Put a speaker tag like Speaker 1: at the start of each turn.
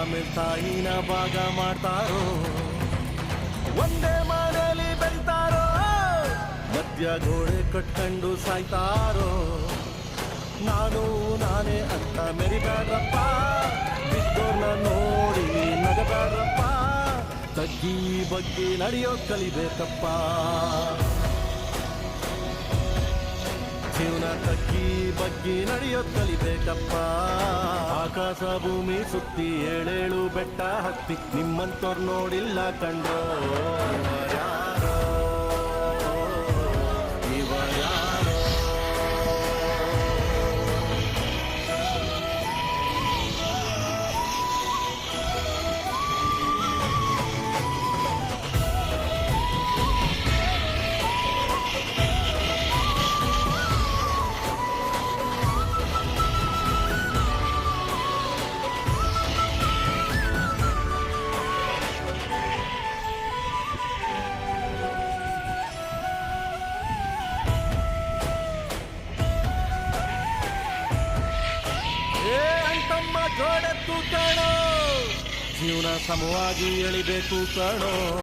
Speaker 1: ಆಮೇಲೆ ತಾಯಿನ ಭಾಗ ಮಾಡ್ತಾರೋ, ಒಂದೇ ಮನೆಯಲ್ಲಿ ಬೆಳಿತಾರೋ, ಮಧ್ಯ ಗೋಡೆ ಕಟ್ಕೊಂಡು ಸಾಯ್ತಾರೋ. ನಾನು ನಾನೇ ಅಂತ ಮೆರಿಬೇಡ್ರಪ್ಪ, ಬಿದ್ದೋರ್ನ ನೋಡಿ ನಗಬೇಡ್ರಪ್ಪ, ತಗ್ಗಿ ಬಗ್ಗಿ ನಡೆಯೋ ಕಲಿಬೇಕಪ್ಪ. ಜೀವನ ತಗ್ಗಿ ಬಗ್ಗಿ ನಡೆಯೋ ಕಲಿಬೇಕಪ್ಪ. ಆಕಾಶ ಭೂಮಿ ಸುತ್ತಿ ಏಳೇಳು ಬೆಟ್ಟ ಹತ್ತಿ ನಿಮ್ಮಂತವ್ರು ನೋಡಿಲ್ಲ ಕಂಡ್ರೋ. ಯಾರೋ ಇವ ಯಾರೋ. ತಮ್ಮ ಜೋಡೆತ್ತು ಕಣೋ, ಜೀವನ ಸಮವಾಗಿ ಎಳಿಬೇಕು ಕಣೋ.